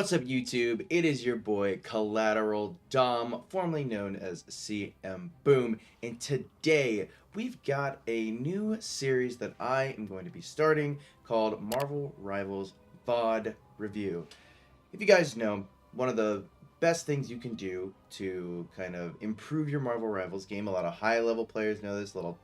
What's up, YouTube? It is your boy Collateral Dom, formerly known as CM Boom, and today we've got a new series that I am going to be starting called Marvel Rivals VOD Review. If you guys know, one of the best things you can do to kind of improve your Marvel Rivals game, a lot of high-level players know this, little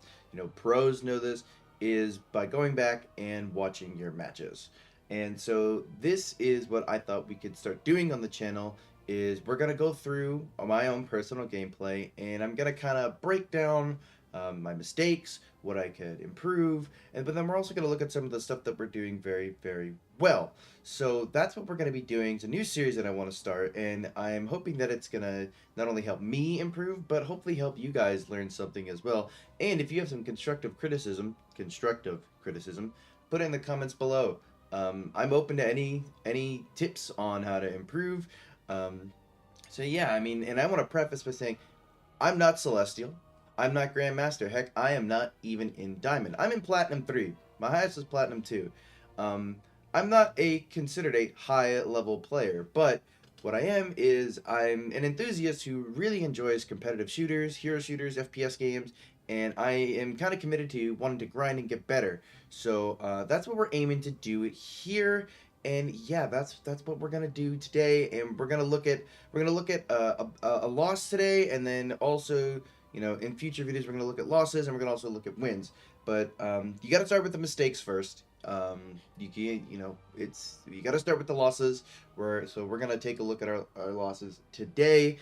pros know this, is by going back and watching your matches. And so this is what I thought we could start doing on the channel is we're going to go through my own personal gameplay, and I'm going to kind of break down my mistakes, what I could improve, but then we're also going to look at some of the stuff that we're doing very, very well. So that's what we're going to be doing. It's a new series that I want to start, and I'm hoping that it's going to not only help me improve, but hopefully help you guys learn something as well. And if you have some constructive criticism, put it in the comments below. I'm open to any tips on how to improve. So yeah, I mean, and I want to preface by saying I'm not Celestial. I'm not Grandmaster. Heck, I am not even in Diamond. I'm in Platinum 3. My highest is Platinum 2. I'm not considered a high-level player, but what I am is I'm an enthusiast who really enjoys competitive shooters, hero shooters, FPS games, and I am kind of committed to wanting to grind and get better. So that's what we're aiming to do here. And yeah, that's what we're gonna do today, and we're gonna look at a loss today, and then also, in future videos we're gonna look at losses, and we're gonna also look at wins. But you got to start with the mistakes first. You got to start with the losses. So we're gonna take a look at our losses today.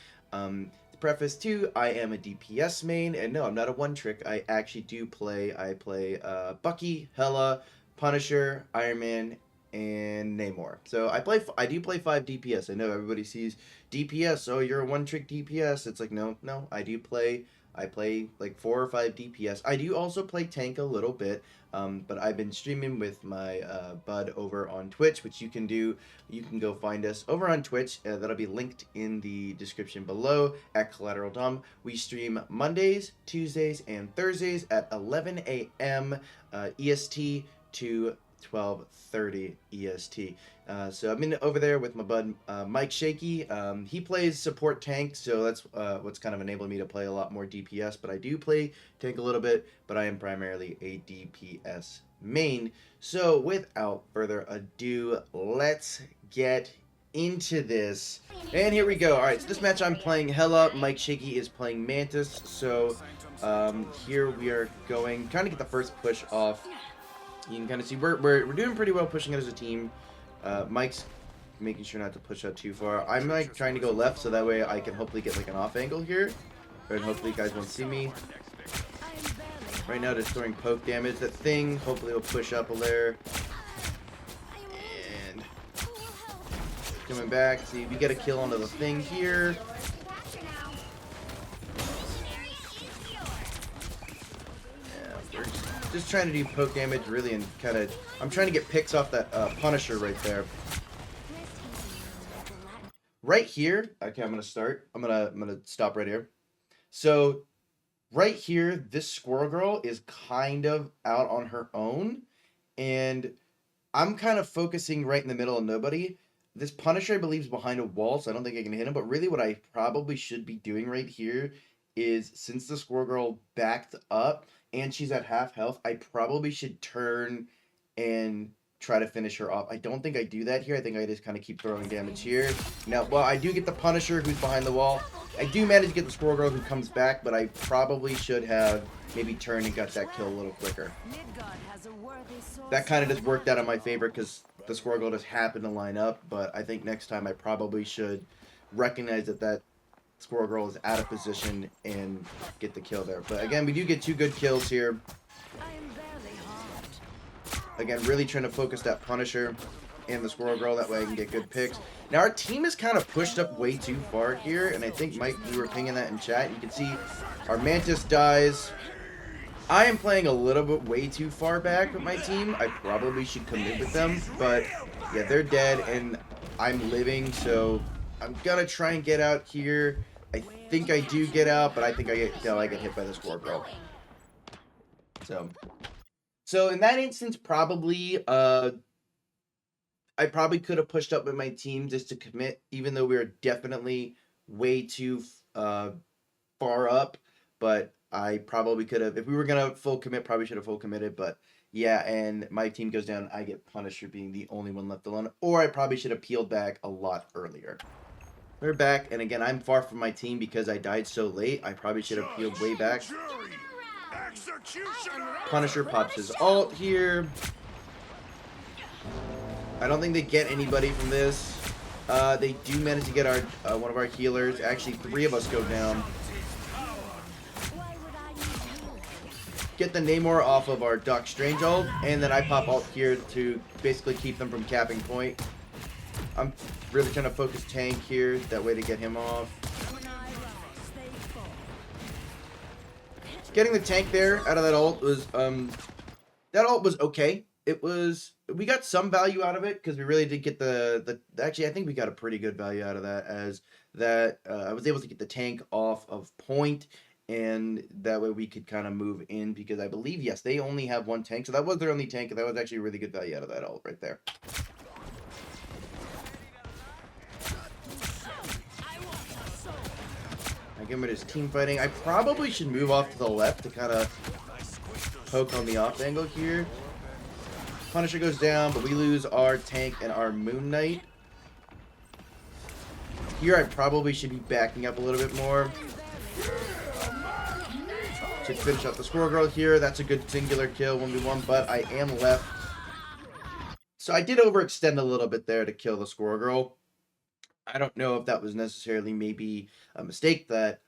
Preface too, I am a DPS main, and no, I'm not a one trick. I actually do play. I play Bucky, Hela, Punisher, Iron Man, and Namor. So I do play 5 DPS. I know everybody sees DPS. Oh, you're a one-trick DPS. It's like no. I do play. I play like 4 or 5 DPS. I do also play tank a little bit, but I've been streaming with my bud over on Twitch, which you can do. You can go find us over on Twitch. That'll be linked in the description below at Collateral Dom. We stream Mondays, Tuesdays, and Thursdays at 11 a.m. EST to 12:30 EST. So I'm over there with my bud Mike Shaky. He plays support tank, so that's what's kind of enabled me to play a lot more DPS. But I do play tank a little bit, but I am primarily a DPS main. So without further ado, let's get into this. And here we go. Alright, so this match I'm playing Hela. Mike Shaky is playing Mantis. So here we are trying to get the first push off. You can kind of see we're doing pretty well pushing it as a team. Mike's making sure not to push out too far. I'm like trying to go left so that way I can hopefully get like an off angle here, and hopefully you guys won't see me. Right now, just throwing poke damage. That thing hopefully will push up a layer. And coming back. See if we get a kill onto the thing here. Just trying to do poke damage really, and kind of I'm trying to get picks off that Punisher right there. Right here, okay, I'm gonna stop right here. So right here, this Squirrel Girl is kind of out on her own, and I'm kind of focusing right in the middle of nobody. This Punisher, I believe, is behind a wall, so I don't think I can hit him. But really, what I probably should be doing right here is, since the Squirrel Girl backed up and she's at half health, I probably should turn and try to finish her off. I don't think I do that here. I think I just kind of keep throwing damage here. Now, well, I do get the Punisher who's behind the wall. I do manage to get the Squirrel Girl who comes back, but I probably should have maybe turned and got that kill a little quicker. That kind of just worked out in my favor because the Squirrel Girl just happened to line up, but I think next time I probably should recognize that Squirrel Girl is out of position and get the kill there. But again, we do get 2 good kills here. Again, really trying to focus that Punisher and the Squirrel Girl, that way I can get good picks. Now our team is kind of pushed up way too far here, and I think Mike, you were pinging that in chat. You can see our Mantis dies. I am playing a little bit way too far back with my team. I probably should commit with them, but yeah, they're dead and I'm living, so I'm gonna try and get out here. I think I do get out, but I think I get hit by the Squirrel Girl. So in that instance, probably I probably could have pushed up with my team just to commit, even though we were definitely way too far up. But I probably could have, if we were gonna full commit, probably should have full committed. But yeah, and my team goes down. I get punished for being the only one left alone, or I probably should have peeled back a lot earlier. We're back, and again, I'm far from my team because I died so late. I probably should have peeled way back. Punisher pops his ult here. I don't think they get anybody from this. They do manage to get our one of our healers. Actually, 3 of us go down. Get the Namor off of our Doc Strange ult, and then I pop ult here to basically keep them from capping point. I'm really trying to focus tank here, that way to get him off. Getting the tank there out of that ult was okay. We got some value out of it because we really did get actually I think we got a pretty good value out of that, as that I was able to get the tank off of point, and that way we could kind of move in, because I believe, yes, they only have 1 tank, so that was their only tank, and that was actually a really good value out of that ult right there. I give him his team fighting. I probably should move off to the left to kind of poke on the off angle here. Punisher goes down, but we lose our tank and our Moon Knight. Here I probably should be backing up a little bit more. Should finish up the Squirrel Girl here. That's a good singular kill, 1v1, but I am left. So I did overextend a little bit there to kill the Squirrel Girl. I don't know if that was necessarily maybe a mistake, that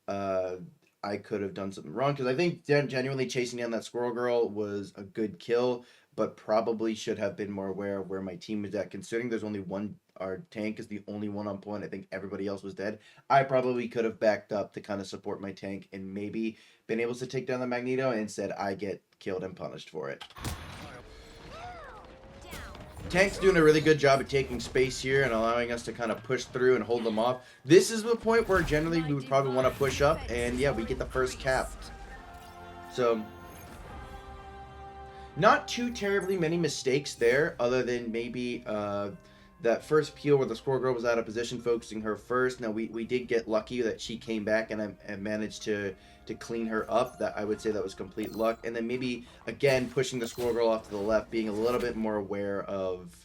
I could have done something wrong, because I think genuinely chasing down that Squirrel Girl was a good kill, but probably should have been more aware of where my team was at, considering there's only one, our tank is the only one on point. I think everybody else was dead. I probably could have backed up to kind of support my tank and maybe been able to take down the Magneto, and instead I get killed and punished for it. Tank's doing a really good job at taking space here and allowing us to kind of push through and hold them off. This is the point where generally we would probably want to push up, and yeah, we get the first cap. So, not too terribly many mistakes there, other than maybe that first peel where the Squirrel Girl was out of position, focusing her first. Now, we did get lucky that she came back, and I managed to clean her up. That I would say that was complete luck. And then maybe, again, pushing the Squirrel Girl off to the left, being a little bit more aware of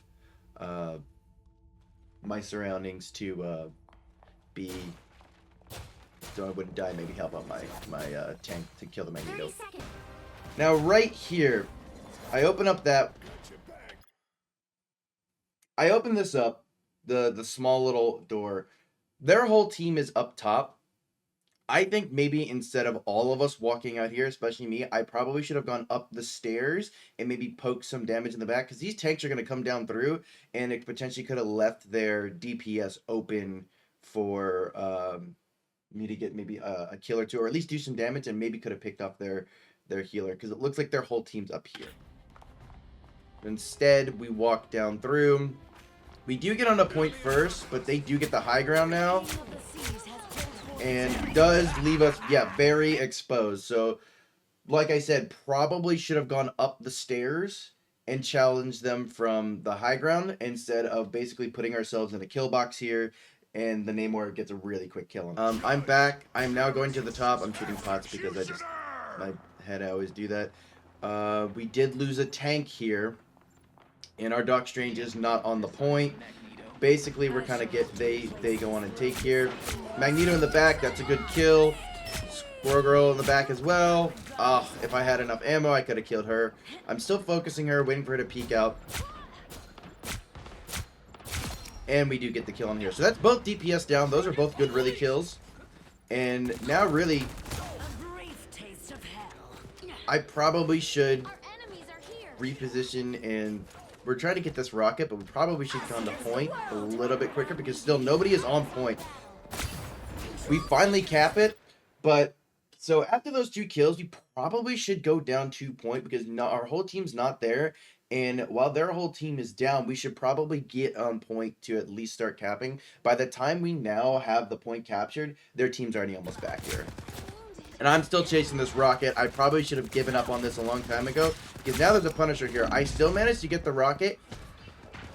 my surroundings to be... so I wouldn't die, maybe help out my tank to kill the Magneto. Now, right here, I open up that... I open this up, the small little door. Their whole team is up top. I think maybe instead of all of us walking out here, especially me, I probably should have gone up the stairs and maybe poked some damage in the back, because these tanks are going to come down through, and it potentially could have left their DPS open for me to get maybe a kill or two, or at least do some damage, and maybe could have picked off their healer, because it looks like their whole team's up here. Instead, we walk down through. We do get on a point first, but they do get the high ground now. And does leave us, yeah, very exposed. So, like I said, probably should have gone up the stairs and challenged them from the high ground, instead of basically putting ourselves in a kill box here, and the Namor gets a really quick kill. I'm back. I'm now going to the top. I'm shooting pots because my head, I always do that. We did lose a tank here, and our Doc Strange is not on the point. Basically, we're kind of they go on and take here. Magneto in the back, that's a good kill. Squirrel Girl in the back as well. If I had enough ammo, I could have killed her. I'm still focusing her, waiting for her to peek out. And we do get the kill on here. So that's both DPS down. Those are both good, really kills. And now, really, I probably should reposition, and we're trying to get this rocket, but we probably should come to point a little bit quicker, because still nobody is on point. We finally cap it, but so after those 2 kills, we probably should go down 2 point, because our whole team's not there. And while their whole team is down, we should probably get on point to at least start capping. By the time we now have the point captured, their team's already almost back here. And I'm still chasing this rocket. I probably should have given up on this a long time ago, because now there's a Punisher here. I still managed to get the rocket,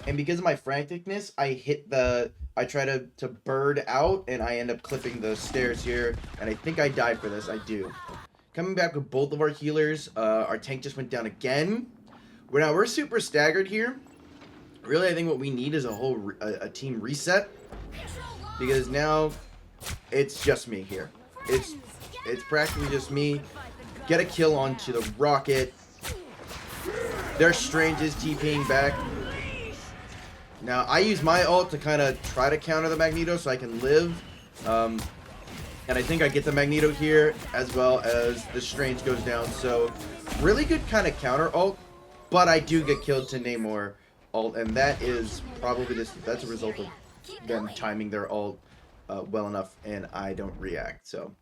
And because of my franticness, I try to bird out, and I end up clipping the stairs here, and I think I die for this. I do. Coming back with both of our healers. Our tank just went down again. We're super staggered here. Really, I think what we need is a team reset, because now it's just me here. It's practically just me. Get a kill onto the rocket. Their Strange is TPing back. Now, I use my ult to kind of try to counter the Magneto so I can live. And I think I get the Magneto here, as well as the Strange goes down. So, really good kind of counter ult. But I do get killed to Namor ult. And that is probably that's a result of them timing their ult well enough. And I don't react. So,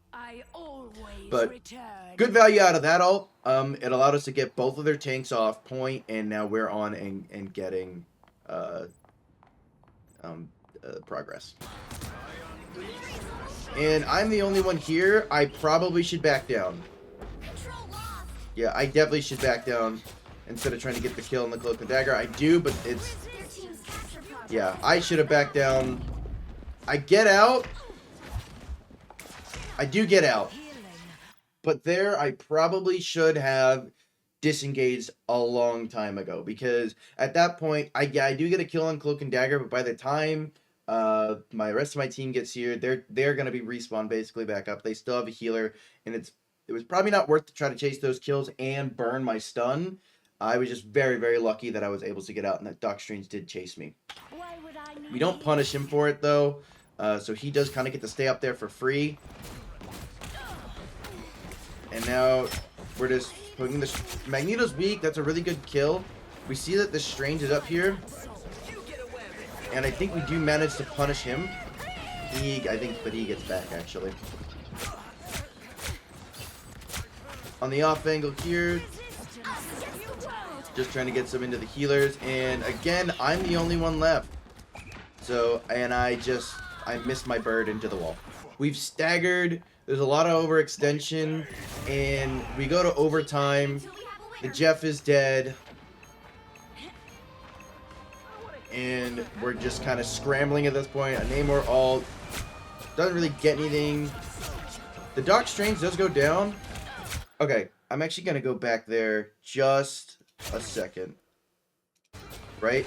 but good value out of that ult. It allowed us to get both of their tanks off point. And now we're on and getting... progress. And I'm the only one here. I probably should back down. Yeah, I definitely should back down instead of trying to get the kill on the cloak and dagger. I do, but it's... Yeah, I should have backed down. I get out. I do get out. But there, I probably should have disengaged a long time ago, because at that point, I do get a kill on cloak and dagger, but by the time my rest of my team gets here, they're gonna be respawned basically back up. They still have a healer, and it was probably not worth to try to chase those kills and burn my stun. I was just very, very lucky that I was able to get out, and that Doc Strange did chase me. We don't punish him for it though, so he does kind of get to stay up there for free. And now we're just poking the... Magneto's weak. That's a really good kill. We see that the Strange is up here. And I think we do manage to punish him. But he gets back, actually. On the off angle here. Just trying to get some into the healers. And again, I'm the only one left. So, and I missed my bird into the wall. We've staggered. There's a lot of overextension, and we go to overtime. The Jeff is dead, and we're just kind of scrambling at this point. A Namor ult doesn't really get anything. The Doc Strange does go down. Okay, I'm actually gonna go back there just a second. Right?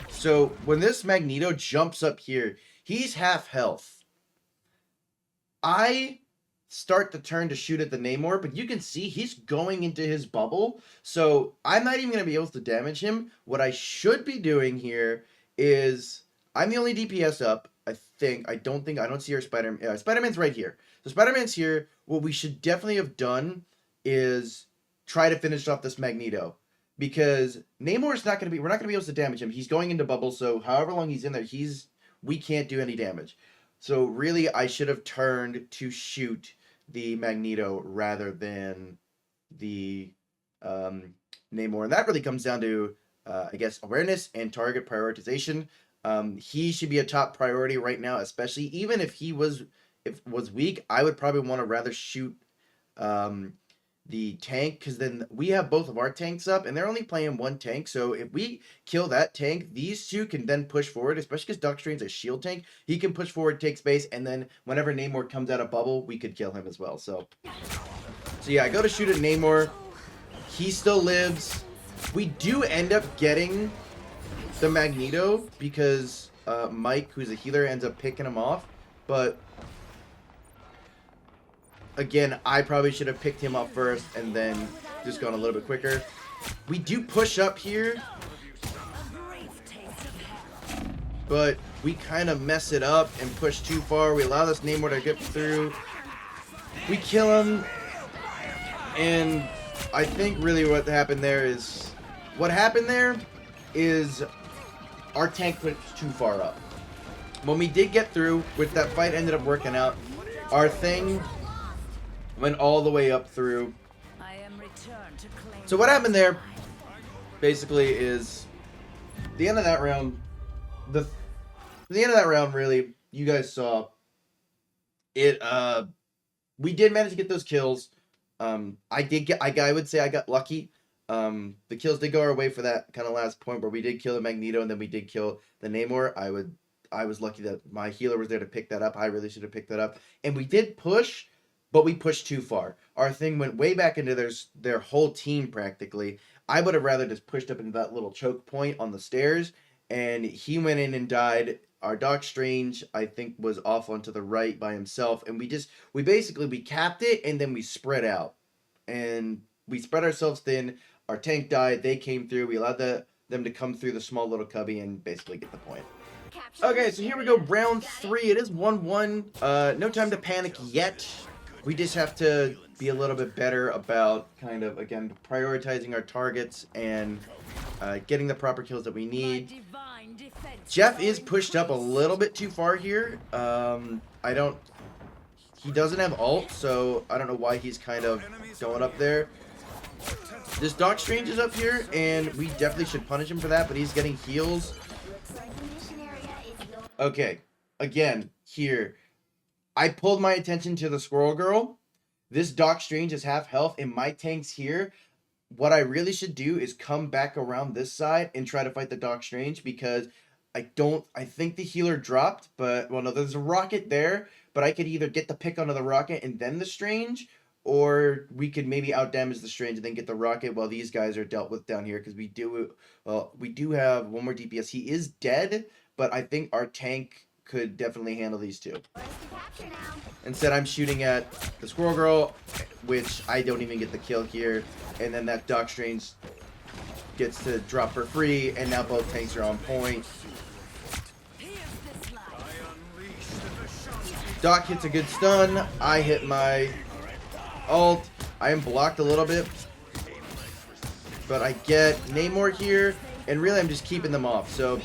So when this Magneto jumps up here, he's half health. I start the turn to shoot at the Namor, but you can see he's going into his bubble, so I'm not even going to be able to damage him. What I should be doing here is, I'm the only DPS up, I think. I don't see our Spider-Man. Yeah, Spider-Man's right here. So Spider-Man's here. What we should definitely have done is try to finish off this Magneto, because Namor's not going to be, we're not going to be able to damage him. He's going into bubble, so however long he's in there, we can't do any damage. So really, I should have turned to shoot the Magneto rather than the Namor. And that really comes down to, I guess, awareness and target prioritization. He should be a top priority right now, especially even if he was weak. I would probably want to rather shoot the tank, because then we have both of our tanks up, and they're only playing one tank. So if we kill that tank, these two can then push forward, especially because Doc Strange's a shield tank. He can push forward, take space, and then whenever Namor comes out of bubble, we could kill him as well. So yeah, I go to shoot at Namor. He still lives. We do end up getting the Magneto because Mike, who's a healer, ends up picking him off. But again, I probably should have picked him up first and then just gone a little bit quicker. We do push up here, but we kind of mess it up and push too far. We allow this Namor to get through. We kill him, and I think really what happened there is our tank pushed too far up. When we did get through, which that fight ended up working out, our thing went all the way up through. So what happened there basically is the end of that round. The end of that round, really, you guys saw it. We did manage to get those kills. I would say I got lucky. The kills did go our way for that kind of last point where we did kill the Magneto and then we did kill the Namor. I was lucky that my healer was there to pick that up. I really should have picked that up. And we did push, but we pushed too far. Our thing went way back into their whole team practically. I would have rather just pushed up into that little choke point on the stairs, and he went in and died. Our Doc Strange, I think, was off onto the right by himself, and we basically capped it and then we spread out. And we spread ourselves thin. Our tank died. They came through. We allowed them to come through the small little cubby and basically get the point. Okay, so here we go, round 3. It is 1-1. No time to panic yet. We just have to be a little bit better about kind of, again, prioritizing our targets and getting the proper kills that we need. Jeff is pushed up a little bit too far here. He doesn't have ult, so I don't know why he's kind of going up there. This Doc Strange is up here, and we definitely should punish him for that, but he's getting heals. Okay, again, here. I pulled my attention to the Squirrel Girl. This Doc Strange is half health, and my tank's here. What I really should do is come back around this side and try to fight the Doc Strange, because I think the healer dropped, but, well, no, there's a rocket there, but I could either get the pick onto the rocket and then the Strange, or we could maybe outdamage the Strange and then get the rocket while these guys are dealt with down here, because we do have one more DPS. He is dead, but I think our tank could definitely handle these two. Instead, I'm shooting at the Squirrel Girl, which I don't even get the kill here, and then that Doc Strange gets to drop for free, and now both tanks are on point. Doc hits a good stun. I hit my ult. I am blocked a little bit, but I get Namor here, and really I'm just keeping them off. So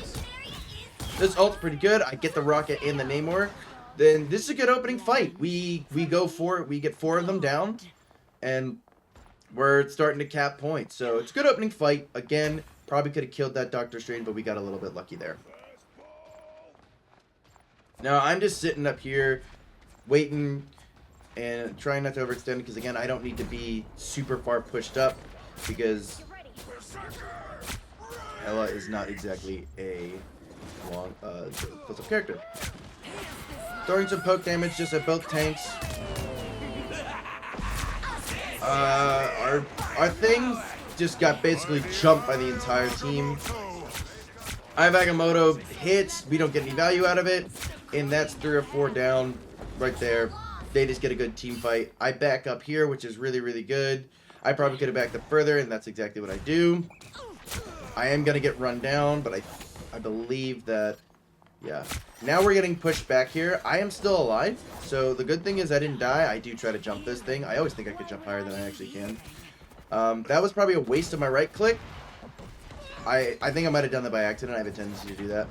this ult's pretty good. I get the rocket and the Namor. Then this is a good opening fight. We get 4 of them down, and we're starting to cap points. So it's a good opening fight. Again, probably could have killed that Doctor Strange, but we got a little bit lucky there. Now I'm just sitting up here waiting and trying not to overextend, because again, I don't need to be super far pushed up, because Ella is not exactly a long close-up character. Throwing some poke damage just at both tanks. Our thing just got basically jumped by the entire team. Agamotto hits, we don't get any value out of it, and that's 3 or 4 down right there. They just get a good team fight. I back up here, which is really, really good. I probably could have backed up further, and that's exactly what I do. I am going to get run down, but I believe that, yeah. Now we're getting pushed back here. I am still alive, so the good thing is I didn't die. I do try to jump this thing. I always think I could jump higher than I actually can. That was probably a waste of my right click. I think I might have done that by accident. I have a tendency to do that.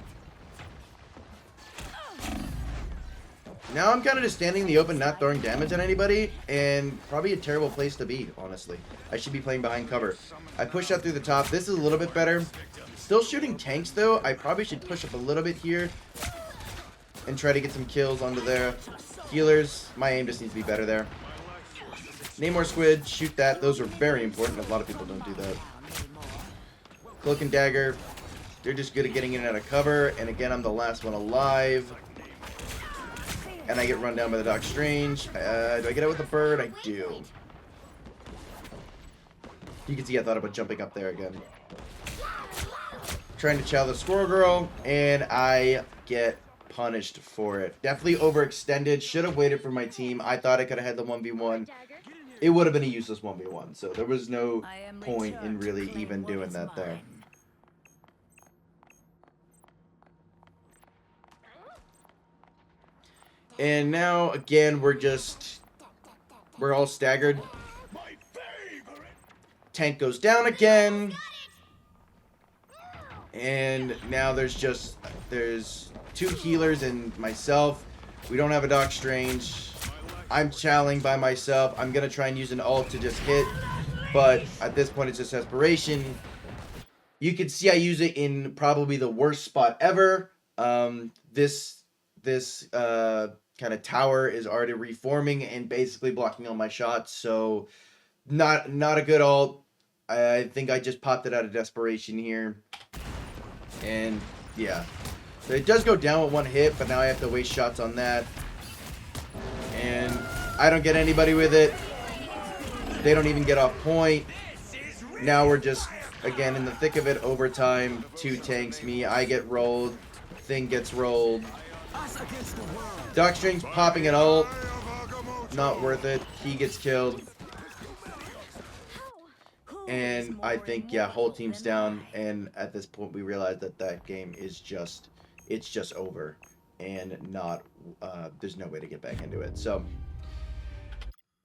Now I'm kind of just standing in the open, not throwing damage at anybody, and probably a terrible place to be, honestly. I should be playing behind cover. I pushed out through the top. This is a little bit better. Still shooting tanks, though. I probably should push up a little bit here and try to get some kills onto their healers. My aim just needs to be better there. Namor Squid, shoot that. Those are very important. A lot of people don't do that. Cloak and Dagger, they're just good at getting in and out of cover. And again, I'm the last one alive. And I get run down by the Doc Strange. Do I get out with the bird? I do. You can see I thought about jumping up there again. Trying to chow the Squirrel Girl, and I get punished for it. Definitely overextended. Should have waited for my team. I thought I could have had the 1v1. It would have been a useless 1v1, so there was no point in really even doing that there. And now, again, we're all staggered. Tank goes down again. And now there's 2 healers and myself. We don't have a Doc Strange. I'm challenging by myself. I'm going to try and use an ult to just hit. But at this point, it's just desperation. You can see I use it in probably the worst spot ever. This kind of tower is already reforming and basically blocking all my shots. So not a good ult. I think I just popped it out of desperation here. And yeah. So it does go down with one hit, but now I have to waste shots on that. And I don't get anybody with it. They don't even get off point. Now we're just, again, in the thick of it, overtime. 2 tanks me. I get rolled. Thing gets rolled. Docstring's popping an ult. Not worth it. He gets killed. And I think, yeah, whole team's down. And at this point, we realize that that game is just, it's just over. And not, there's no way to get back into it. So,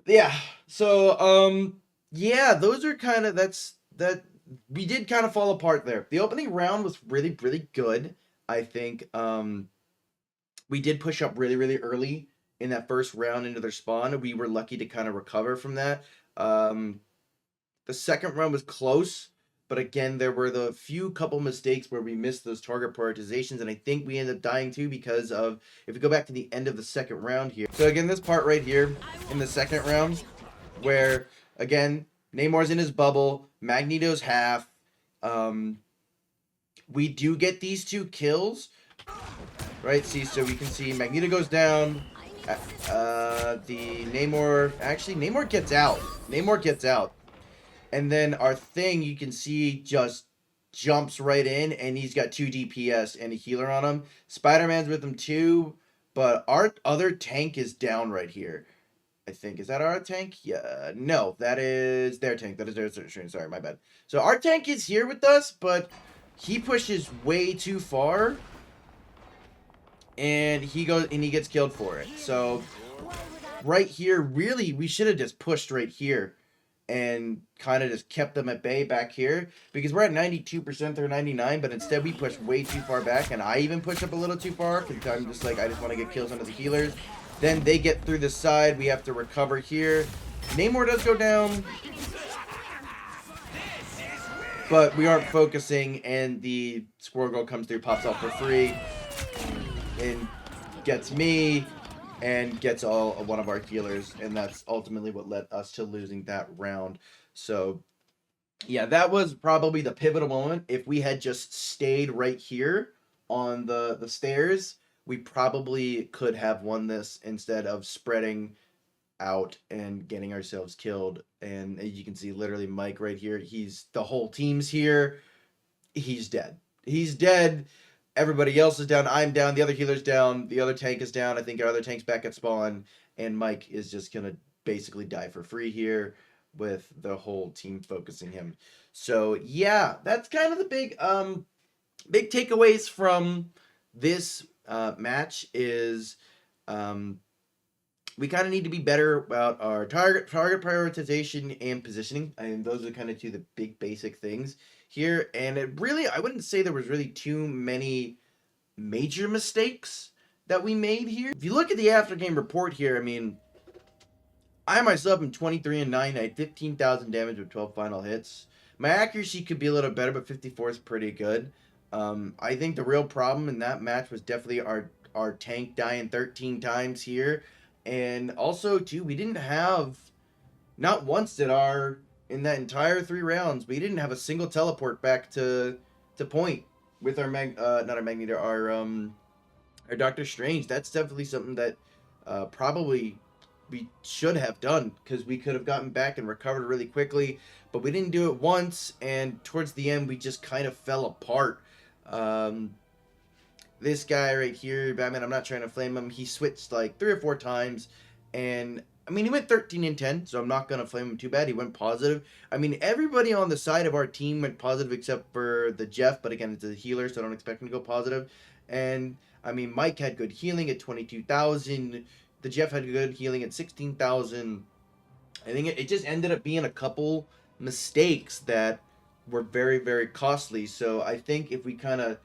yeah. So, yeah, those are kind of, that we did kind of fall apart there. The opening round was really, really good. I think, we did push up really, really early in that first round into their spawn. We were lucky to kind of recover from that. The second round was close, but again, there were the few couple mistakes where we missed those target prioritizations, and I think we ended up dying too because of, if we go back to the end of the second round here. So again, this part right here in the second round, where, again, Namor's in his bubble, Magneto's half, we do get these 2 kills, right? See, so we can see Magneto goes down, the Namor, actually, Namor gets out. Namor gets out. And then our Thing, you can see, just jumps right in, and he's got 2 DPS and a healer on him. Spider-Man's with him too, but our other tank is down right here. I think. Is that our tank? Yeah. No, that is their tank. That is their string. Sorry, my bad. So our tank is here with us, but he pushes way too far. And he gets killed for it. So right here, really, we should have just pushed right here and kind of just kept them at bay back here, because we're at 92%, they're 99, but instead we push way too far back, and I even push up a little too far, because I'm just like, I just want to get kills under the healers. Then they get through the side, we have to recover here. Namor does go down, but we aren't focusing, and the Squirrel Girl comes through, pops off for free, and gets me, and gets one of our healers, and that's ultimately what led us to losing that round. So, yeah, that was probably the pivotal moment. If we had just stayed right here on the stairs, we probably could have won this instead of spreading out and getting ourselves killed. And as you can see, literally Mike right here, the whole team's here. He's dead. He's dead. Everybody else is down. I'm down. The other healer's down. The other tank is down. I think our other tank's back at spawn. And Mike is just going to basically die for free here with the whole team focusing him. So, yeah, that's kind of the big takeaways from this match is we kind of need to be better about our target prioritization and positioning. And those are kind of 2 of the big basic things here. And it really, I wouldn't say there was really too many major mistakes that we made here. If you look at the after game report here, I mean, I myself am 23-9. I had 15,000 damage with 12 final hits. My accuracy could be a little better, but 54 is pretty good. I think the real problem in that match was definitely our tank dying 13 times here. And also, too, we didn't have, not once did in that entire 3 rounds, we didn't have a single teleport back to point with our not our Magneto, our Doctor Strange. That's definitely something that probably we should have done, because we could have gotten back and recovered really quickly, but we didn't do it once, and towards the end we just kind of fell apart. This guy right here, Batman, I'm not trying to flame him, he switched like 3 or 4 times, and I mean, he went 13-10, so I'm not going to flame him too bad. He went positive. I mean, everybody on the side of our team went positive except for the Jeff, but again, it's a healer, so I don't expect him to go positive. And, I mean, Mike had good healing at 22,000. The Jeff had good healing at 16,000. I think it just ended up being a couple mistakes that were very, very costly. So I think if we kind of,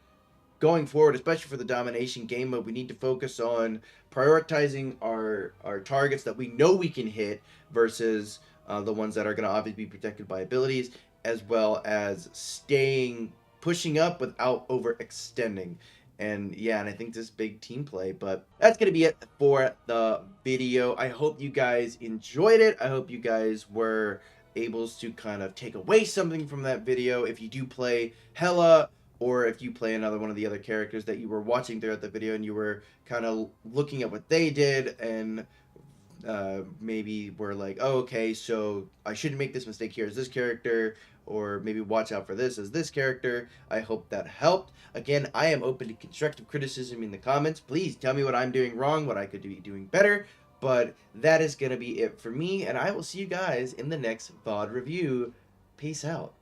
going forward, especially for the domination game mode, we need to focus on prioritizing our targets that we know we can hit versus the ones that are going to obviously be protected by abilities, as well as pushing up without overextending. And yeah, and I think this big team play, but that's going to be it for the video. I hope you guys enjoyed it. I hope you guys were able to kind of take away something from that video if you do play Hela, or if you play another one of the other characters that you were watching throughout the video and you were kind of looking at what they did and maybe were like, oh, okay, so I shouldn't make this mistake here as this character, or maybe watch out for this as this character. I hope that helped. Again, I am open to constructive criticism in the comments. Please tell me what I'm doing wrong, what I could be doing better. But that is going to be it for me, and I will see you guys in the next VOD review. Peace out.